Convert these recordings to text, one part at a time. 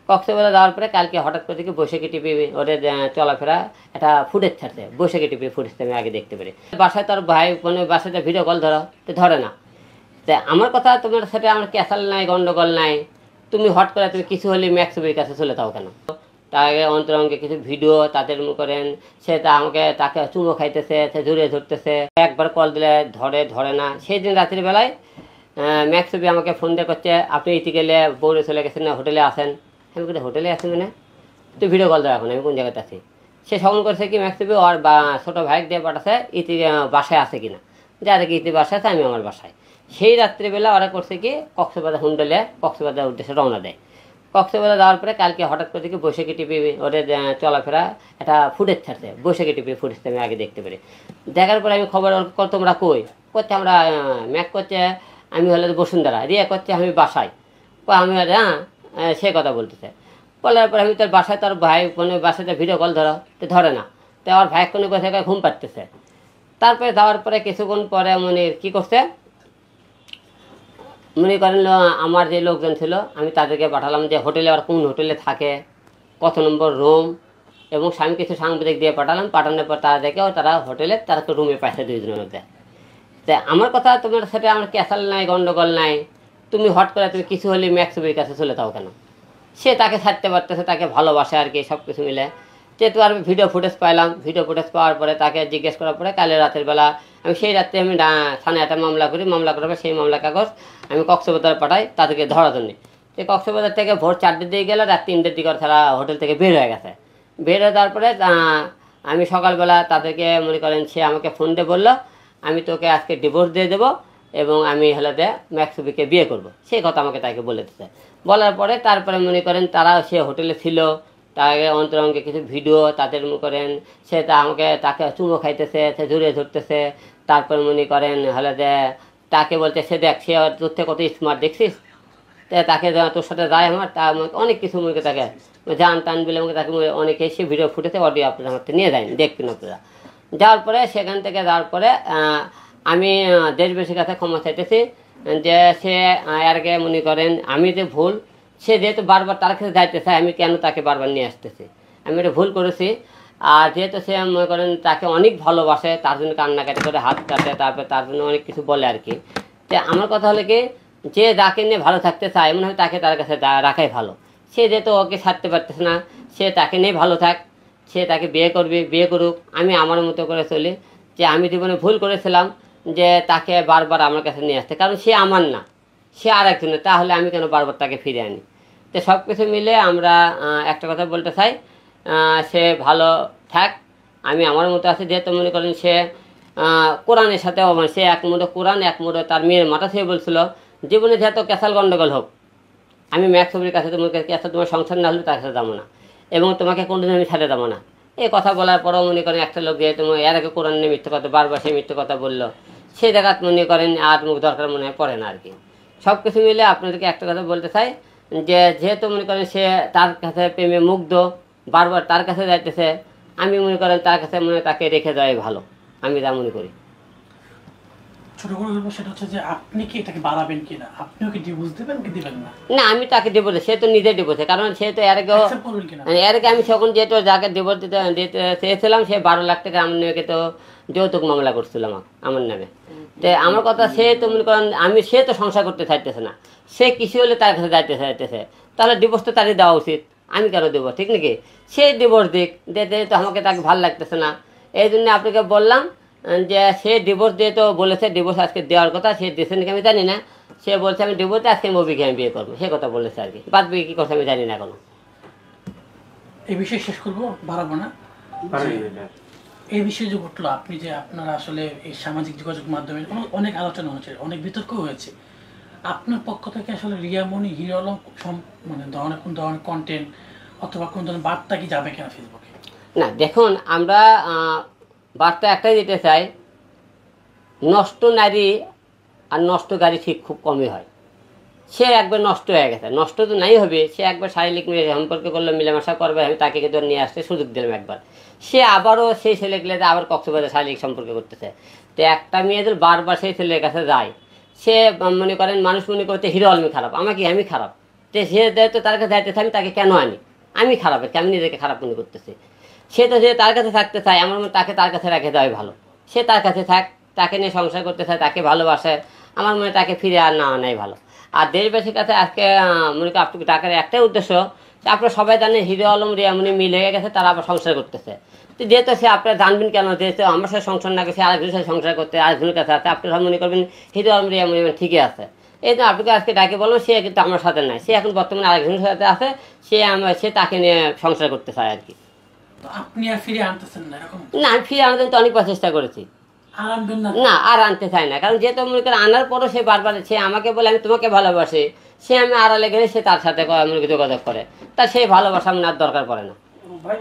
কক্সবাজার যাওয়ার পরে কালকে হঠাৎ করে দেখি বৈশাখী টিভি ওদের চলাফেরা একটা ফুটেজ ছাড়ছে, বৈশাখী টিভি ফুটেজটা আমি আগে দেখতে পারি। বাসায় তার ভাই মানে বাসাতে ভিডিও কল ধরে না। তা আমার কথা, তোমার সাথে আমার ক্যাসাল নাই, গন্ডগোল নাই, তুমি হট করে তুমি কিছু হলে ম্যাক্সবির কাছে চলে যাও কেন? তাকে অন্তরঙ্গে কিছু ভিডিও তাদের মনে করেন, সে তাকে চুমো খাইতেছে, সে জড়িয়ে ধরতেছে, একবার কল দিলে ধরে না। সেই দিন রাত্রির বেলায় ম্যাক্সবি আমাকে ফোন দিয়ে করছে, আপনি ইতি গেলে বৌড়ে চলে গেছেন না, হোটেলে আসেন। আমি বলি হোটেলে আসেন মানে? তুই ভিডিও কল দেওয়া এখন, আমি কোন জায়গাতে আছি। সে সঙ্গে করছে কি ম্যাক্সবি ওর ছোটো ভাইক দিয়ে পাঠাছে ইতি বাসায় আছে কিনা, যা দেখি ইতি বাসায় আছে, আমি আমার বাসায়। সেই রাত্রিবেলা ওরা করছে কি কক্সবাজার হুন্ডলে কক্সবাজার উদ্দেশ্যে রওনা দেয়। কক্সবাজার যাওয়ার পরে কালকে হঠাৎ করে দেখি বৈশাখী টিভি ওদের চলাফেরা একটা ফুটেজ ছাড়ছে, বৈশাখী টিভি ফুটেজটা আমি আগে দেখতে পারি। দেখার পরে আমি খবর তোমরা কই করছে, আমরা ম্যাক করছে আমি হলে বসুন্ধরা, রিয়া করছে আমি বাসায়। আমি হ্যাঁ সে কথা বলতেছে। বলার পরে আমি তার বাসায়, তার ভাই কোনো বাসাতে ভিডিও কল ধরে না। তো আমার ভাই কোনো কোথায় ঘুম পাচ্ছে। তারপরে যাওয়ার পরে কিছুক্ষণ পরে মনে কী করছে, মনে করেন আমার যে লোকজন ছিল আমি তাদেরকে পাঠালাম যে হোটেলে আর কোন হোটেলে থাকে, কত নম্বর রুম, এবং আমি কিছু সাংবাদিক দিয়ে পাঠানোর পর তারা দেখে তারা হোটেলে তারা তো রুমে পাইছে দুইজনের মধ্যে। তা আমার কথা, তোমার সাথে আমার ক্যাসাল নাই, গন্ডগোল নাই, তুমি হট করে তুমি কিছু হলে ম্যাক্সবির কাছে চলে যাও কেন? সে তাকে ছাড়তে পারতেছে, তাকে ভালোবাসে আর কি, সব কিছু মিলে। যেহেতু আর ভিডিও ফুটেজ পাইলাম, ভিডিও ফুটেজ পাওয়ার পরে তাকে জিজ্ঞেস করার পরে কালে রাতের বেলা আমি সেই রাত্রে আমি থানায় একটা মামলা করি। মামলা করার পর সেই মামলা কাগজ আমি কক্সবাজার পাঠাই তাদেরকে ধরার জন্য। সে কক্সবাজার থেকে ভোর 4টার দিকে গেলে রাত 3টার দিকে তারা হোটেল থেকে বের হয়ে গেছে। বের হয়ে যাওয়ার পরে আমি সকালবেলা তাদেরকে মনে করেন, সে আমাকে ফোন দিয়ে বললো আমি তোকে আজকে ডিভোর্স দিয়ে দেবো এবং আমি হলে ম্যাক্সবিকে বিয়ে করব। সেই কথা আমাকে তাকে বলে দিতে। বলার পরে তারপরে মনে করেন তারা সে হোটেলে ছিল, তাকে অন্তরঙ্গে কিছু ভিডিও তাদের মনে করেন, সে তাকে চুমো খাইতেছে, সে জড়িয়ে ধরতেছে। তারপর মনে করেন হলে তাকে বলছে, সে দেখ সে তোর থেকে কত স্মার্ট দেখছিস, তাকে তোর সাথে যায় আমার, তা অনেক কিছু মনে তাকে জান টান বলে আমাকে তাকে অনেকে সে ভিডিও ফুটেছে, অডিও আপনার হাতে নিয়ে যায়নি, দেখবেন আপনারা। যাওয়ার পরে সেখান থেকে যাওয়ার পরে আমি দেশবাসীর কাছে ক্ষমা চাইতেছি যে সে এর আগে মনে করেন আমি যে ভুল, সে যেহেতু বারবার তার কাছে যাইতে চায়, আমি কেন তাকে বারবার নিয়ে আসতেছি, আমি এটা ভুল করেছি। আর যেহেতু সে মনে করেন তাকে অনেক ভালোবাসে, তার জন্য কান্নাকাটি করে হাত কাটে, তারপরে তার জন্য অনেক কিছু বলে আর কি। তো আমার কথা হলো কি, যে যাকে নিয়ে ভালো থাকতে চায় মনে হয় তাকে তার কাছে রাখাই ভালো। সে যেহেতু ওকে ছাড়তে পারতেছে না, সে তাকে নিয়ে ভালো থাক, সে তাকে বিয়ে করবে, বিয়ে করুক। আমি আমার মতো করে চলি, যে আমি জীবনে ভুল করেছিলাম যে তাকে বারবার আমার কাছে নিয়ে আসতে, কারণ সে আমার না, সে আর একজনের, তাহলে আমি কেন বারবার তাকে ফিরে আনি? তো সব কিছু মিলে আমরা একটা কথা বলতে চাই, সে ভালো থাক, আমি আমার মতো আছি। যেহেতু মনে করেন সে কোরআনের সাথে সে এক মুঠো কোরআন, এক মুঠো তার মেয়ের মাথা থেকে বলছিল জীবনে যেহেতু ক্যাসাল গন্ডগোল হোক, আমি ম্যাক্সবির কাছে তোমার কাছে তোমার সংসার না হলে তার কাছে যাবো না, এবং তোমাকে কোনোদিন আমি ছেড়ে যাবো না। এই কথা বলার পরেও মনে করেন একটা লোক যেহেতু এর আগে কোরআন নিয়ে মিথ্যে কথা, বারবার সে মিথ্যে কথা বললো, সেই জায়গায় মনে করেন আর মুখ দরকার মনে হয় পড়ে না আর কি। সব কিছু মিলে আপনাদেরকে একটা কথা বলতে চাই যে যেহেতু মনে করেন সে তার কাছে প্রেমে মুগ্ধ, বারবার তার কাছে যাইতেছে, আমি মনে করেন তার কাছে মনে তাকে রেখে যাওয়াই ভালো, আমি যা মনে করি। ছোট করে বলবো সেটা হচ্ছে যে আপনি কি এটাকে বাড়াবেন কিনা, আপনিও কি ডিভোর্স দেবেন কি দিবেন না? না, আমি তাকে ডিভোর্স, সে তো নিজে ডিভোর্স, কারণ সে তো এর আগে আমি তখন যেহেতু যাকে ডিভোর্স দিতে চেয়েছিলাম সে 12 লাখ টাকা আমার নামে তো যৌতুক মামলা করছিলাম আমার নামে। তো আমার কথা, সে তো মনে করেন সে তো সংসার করতে চাইতেছে না, সে কিছু হলে তার কাছে যাইতে চাইতেছে, তাহলে ডিভোর্স তো তারই দেওয়া উচিত, আমি কেন দেবো? ঠিক নাকি? সে ডিভোর্স দিক, দিতে তো আমাকে তাকে ভালো লাগতেছে না, এই জন্য আপনাকে বললাম যে সে ডিভোর্স দিয়ে তো বলেছে ডিভোর্স আজকে দেওয়ার কথা, সে দিয়েছে নাকি আমি জানি না। সে বলছে আমি ডিভোর্সে আজকে মুভিকে আমি বিয়ে করবো, সে কথা বলেছে আর কি, বাদ বিয়ে কী করছে আমি জানি না এখনো। এই বিষয়ে শেষ করবো, বাড়াবো না। এই বিষয়ে যে ঘটলো, আপনি যে আপনারা আসলে এই সামাজিক যোগাযোগ মাধ্যমে অনেক আলোচনা হয়েছে, অনেক বিতর্ক হয়েছে, আপনার পক্ষ থেকে আসলে রিয়ামণি হিরো আলম মানে কোন ধরনের কন্টেন্ট অথবা কোন ধরনের বার্তা কি যাবে কিনা ফেসবুকে? না দেখুন, আমরা বার্তা একটাই দিতে চাই, নষ্ট নারী আর নষ্ট গাড়ি ঠিক খুব কমই হয়। সে একবার নষ্ট হয়ে গেছে, নষ্ট তো নাই হবে, সে একবার শারীরিক সম্পর্ক করলো, মিলেমিশা করবে, আমি তাকে কিন্তু নিয়ে আসতে সুযোগ দিলাম একবার, সে আবারও সেই ছেলেগুলোতে আবার কক্সবাজার শারীরিক সম্পর্ক করতেছে। তো একটা মেয়ে যদি বারবার সেই ছেলের কাছে যায়, সে মনে করেন মানুষ মনে করতে হিরো আলমী খারাপ, আমি খারাপ, যে সে যেহেতু তার কাছে যাইতে চাই আমি তাকে কেন আনি, আমি খারাপ আছি, আমি নিজেকে খারাপ মনে করতেছি। সে তো যে তার কাছে থাকতে চায়, আমার মনে তাকে তার কাছে রেখে দেওয়াই ভালো। সে তার কাছে থাক, তাকে নিয়ে সংসার করতে চায়, তাকে ভালোবাসে, আমার মনে তাকে ফিরে আর না আনাই ভালো। আর দেশবাসীর কাছে আজকে মনে করি আপনাকে ডাকার একটাই উদ্দেশ্য যে আপনারা সবাই জানেন হিরো আলম রিয়ামনি মিল হয়ে গেছে, তারা আবার সংসার করতেছে। তো যেহেতু সে আপনারা জানবেন কেন, যেহেতু আমার সাথে সংসার না করে আরেকজনের সাথে সংসার করতে আরেকজনের কাছে আছে, আপনারা মনে করবেন হিরো আলম রিয়ামনি ঠিকই আছে। এই জন্য আপনাকে আজকে ডাকে বলবো সে কিন্তু আমার সাথে নাই, সে এখন বর্তমানে আরেকজনের সাথে আছে, সে তাকে নিয়ে সংসার করতে চায় আর কি। তো আপনি আর ফিরে আনতেছেন না এরকম? না, আমি ফিরে আনার জন্য তো অনেক চেষ্টা করেছি, আর আনবেন না? না আর আনতে চাই না। কারণ যেহেতু মনে করেন আনার পরও সে বারবার সে আমাকে বলে আমি তোমাকে ভালোবাসি, সে আমি আড়ালে গেলে সে তার সাথে মনে করি যোগাযোগ করে, তা সেই ভালোবাসা আমি আর দরকার পড়ে না। ভাই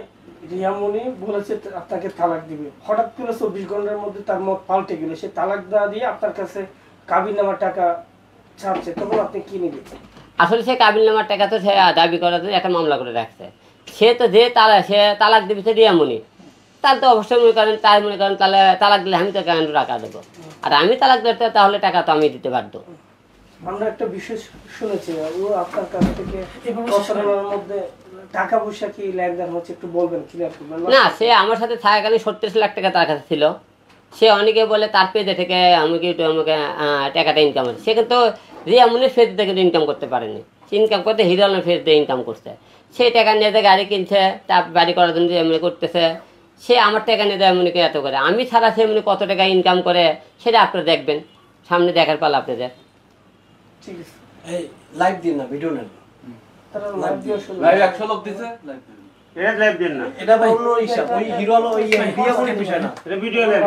রিয়ামনি বলেছে আপনাকে তালাক দিবে, হঠাৎ করে 24 ঘন্টার মধ্যে তার মত পাল্টে গেল, সে তালাক দেওয়া দিয়ে আপনার কাছে কাবিননামার টাকা ছাড়ছে, তখন আপনি কি নেবেন? আসলে সে কাবিলনামার টাকা তো সে দাবি করার জন্য একটা মামলা করে রাখছে। সে তো যে সে তালাক দিবে সে রিয়ামনি, তার তো অবশ্যই মনে করেন তাই মনে করেন তাহলে তালাক দিলে আমি তো কেন টাকা দেবো, আর আমি তালাক দিতে তাহলে টাকা তো আমি দিতে বাধ্য। আমরা একটা বিষয় শুনেছি, ও আপনার কাছ থেকে প্রতারণার মধ্যে টাকা পয়সা কি লেনদেন হচ্ছে, একটু বলবেন ক্লিয়ার করবেন? না, সে আমার সাথে থাকাকালীন 37 লাখ টাকা তার কাছে ছিল। সে অনেকে বলে তার পেজে থেকে আমাকে টাকাটা ইনকাম হচ্ছে, সে কিন্তু রিয়ামনির ফেজ থেকে ইনকাম করতে পারেনি, সে ইনকাম করতে হিরো আলমের ফেজ দিয়ে ইনকাম করছে। সেই টাকা নিয়ে যে গাড়ি কিনছে, তার বাড়ি করার জন্য এমনি করতেছে, সে আমার টাকা নিয়ে দেয় এমনিকে এত করে। আমি ছাড়া সে এমনি কত টাকা ইনকাম করে সেটা আপনারা দেখবেন, সামনে দেখার পালা আপনাদের। ঠিক আছে, এই লাইভ দিন না, ভিডিও নেন। তারা লাইভ দিয়ে শুনবেন। লাইভ 100 লোক দিছে, লাইভ এটা অন্য হিসাব, ওই হিরো আলো ওই বিয়ে করে বিষয় না। এটা ভিডিও লাইভ।